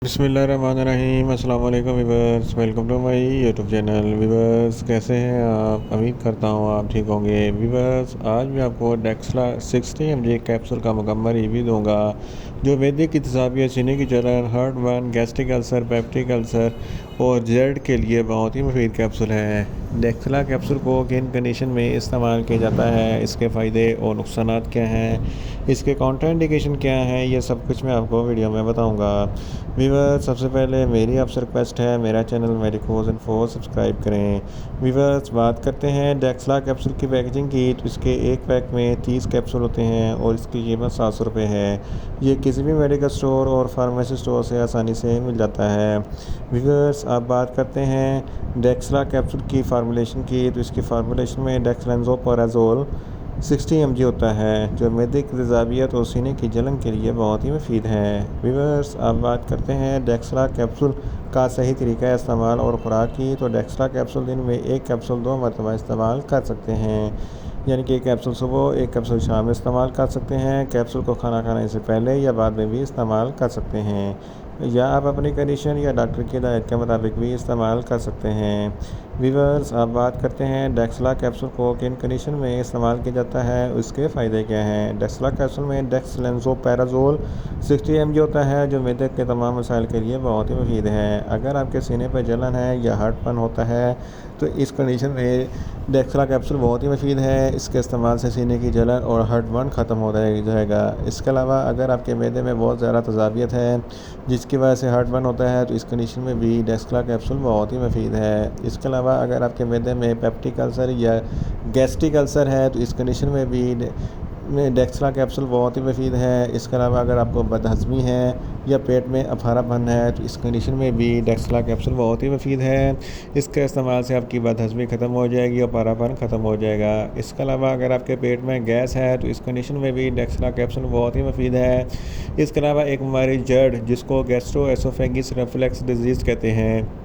बिस्मिल्लाहिर्रहमानिर्रहीम अस्सलाम वालेकुम viewers, welcome to my YouTube channel. Viewers, कैसे हैं आप? उम्मीद करता हूँ आप ठीक होंगे। वीवर्स, आज मैं आपको डेक्सला 60 mg कैप्सूल का मुकम्मल रिव्यू दूंगा जो मैदे की तेज़ाबियत, सीने की जलन, heart burn, gastric ulcer, peptic ulcer और जेड के लिए बहुत ही मुफीद कैप्सूल है। डेक्सला कैप्सूल को किन कंडीशन में इस्तेमाल किया जाता है, इसके फ़ायदे और नुकसान क्या हैं, इसके कॉन्ट्राइंडिकेशन क्या हैं, ये सब कुछ मैं आपको वीडियो में बताऊंगा। वीवर्स, सबसे पहले मेरी आपसे रिक्वेस्ट है, मेरा चैनल मेडिकोज इन्फो सब्सक्राइब करें। वीवर्स, बात करते हैं डेक्सला कैप्सूल की पैकेजिंग की। तो इसके एक पैक में 30 कैप्सूल होते हैं और इसकी कीमत 700 रुपये है। ये किसी भी मेडिकल स्टोर और फार्मेसी स्टोर से आसानी से मिल जाता है। वीवर्स, अब बात करते हैं डेक्सला कैप्सूल की फार्मूलेशन की। तो इसकी फार्मूलेशन में डेक्सलेंज़ोपराज़ोल 60 mg होता है जो मैदे की तेज़ाबियत और सीने की जलन के लिए बहुत ही मुफीद है। वीवर्स, अब बात करते हैं डेक्सला कैप्सूल का सही तरीका इस्तेमाल और खुराक की। तो डेक्सला कैप्सूल दिन में एक कैप्सूल 2 मरतबा इस्तेमाल कर सकते हैं, यानी कि एक कैप्सूल सुबह, एक कैप्सूल शाम में इस्तेमाल कर सकते हैं। कैप्सूल को खाना खाने से पहले या बाद में भी इस्तेमाल कर सकते हैं, या आप अपनी कंडीशन या डॉक्टर की हिदायत के मुताबिक भी इस्तेमाल कर सकते हैं। वीवर्स, अब बात करते हैं डेक्सला कैप्सूल को किन कंडीशन में इस्तेमाल किया जाता है, उसके फ़ायदे क्या हैं। डेक्सला कैप्सूल में डेक्सलेंज़ोपैराज़ोल 60 mg होता है जो मैदे के तमाम मसाइल के लिए बहुत ही मुफीद है। अगर आपके सीने पर जलन है या हार्टबर्न होता है तो इस कंडीशन में डेक्सला कैप्सूल बहुत ही मुफीद है। इसके इस्तेमाल से सीने की जलन और हार्टबर्न ख़त्म हो जाएगा। इसके अलावा अगर आपके मैदे में बहुत ज़्यादा तेज़ाबियत है जिसकी वजह से हार्टबर्न होता है तो इस कंडीशन में भी डेक्सला कैप्सूल बहुत ही मुफीद है। इसके अलावा अगर आपके मैदे में पेप्टिक अल्सर या गैस्ट्रिक अल्सर है तो इस कंडीशन में भी डेक्सला कैप्सूल बहुत ही मुफीद है। इसके अलावा अगर आपको बदहज़मी है या पेट में अफारापन है तो इस कंडीशन में भी डेक्सला कैप्सूल बहुत ही मुफीद है। इसके इस्तेमाल से आपकी बदहज़मी ख़त्म हो जाएगी और अफारापन ख़त्म हो जाएगा। इसके अलावा अगर आपके पेट में गैस है तो इस कंडीशन में भी डेक्सला कैप्सूल बहुत ही मुफीद है। इसके अलावा एक बीमारी जड़, जिसको गैस्ट्रोएसोफेगस रिफ्लक्स डिजीज़ कहते हैं,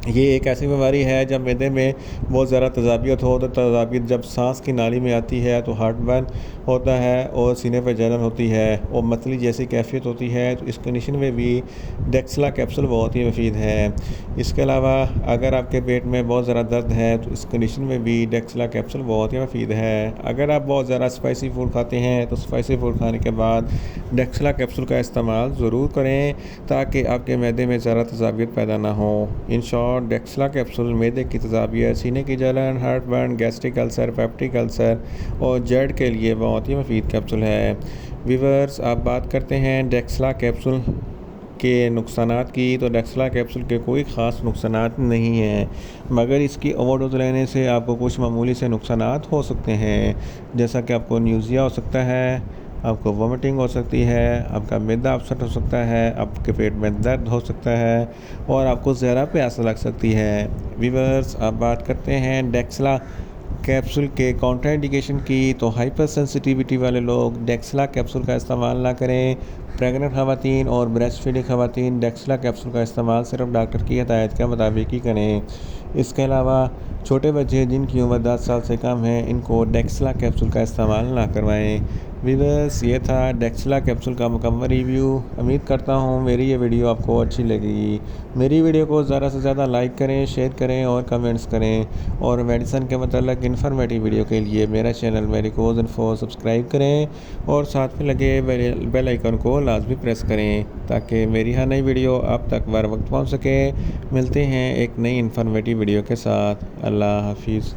ये एक ऐसी बीमारी है जब मैदे में बहुत ज़्यादा तेज़ाबियत हो तो तेज़ाबियत जब सांस की नाली में आती है तो हार्टबर्न होता है और सीने पर जलन होती है और मतली जैसी कैफियत होती है। तो इस कंडीशन में भी डेक्सला कैप्सूल बहुत ही मुफीद है। इसके अलावा अगर आपके पेट में बहुत ज़्यादा दर्द है तो इस कंडीशन में भी डेक्सला कैप्सूल बहुत ही मुफीद है। अगर आप बहुत ज़्यादा स्पाइसी फूड खाते हैं तो स्पाइसी फूड खाने के बाद डेक्सला कैप्सूल का इस्तेमाल ज़रूर करें ताकि आपके मैदे में ज़्यादा तेज़ाबियत पैदा ना हो। इन शॉर्ट, डेक्सला कैप्सूल मैदे की तेज़ाबियत, सीने की जलन, heartburn, gastric ulcer, peptic ulcer और जेड के लिए बहुत ही मुफीद कैप्सूल है। वीवर्स, आप बात करते हैं डेक्सला कैप्सूल के नुकसानात की। तो डेक्सला कैप्सूल के कोई ख़ास नुकसानात नहीं हैं, मगर इसकी ओवरडोज लेने से आपको कुछ मामूली से नुकसानात हो सकते हैं, जैसा कि आपको न्यूज़िया हो सकता है, आपको वोमिटिंग हो सकती है, आपका मैदा अपसेट हो सकता है, आपके पेट में दर्द हो सकता है और आपको ज़्यादा प्यास लग सकती है। वीवर्स, अब बात करते हैं डेक्सला कैप्सूल के कॉन्ट्राइंडिकेशन की। तो हाइपर सेंसिटिविटी वाले लोग डेक्सला कैप्सूल का इस्तेमाल ना करें। प्रेग्नेंट ख़वातीन और ब्रेस्ट फीडिंग ख़वातीन डेक्सला कैप्सूल का इस्तेमाल सिर्फ डॉक्टर की हिदायत के मुताबिक ही करें। इसके अलावा छोटे बच्चे जिनकी उम्र 10 साल से कम है, इनको डेक्सला कैप्सूल का इस्तेमाल ना करवाएं। वीवर्स, ये था डेक्सला कैप्सूल का मुकम्मल रिव्यू। उम्मीद करता हूँ मेरी ये वीडियो आपको अच्छी लगेगी। मेरी वीडियो को ज़्यादा से ज़्यादा लाइक करें, शेयर करें और कमेंट्स करें और मेडिसिन के मतलब इन्फॉर्मेटिव वीडियो के लिए मेरा चैनल मेडिकोज इन्फो सब्सक्राइब करें और साथ में लगे बेल आइकन को लाजमी प्रेस करें ताकि मेरी हर नई वीडियो आप तक बर वक्त पहुँच सके। मिलते हैं एक नई इन्फॉर्मेटिव वीडियो के साथ। अल्लाह हाफिज़।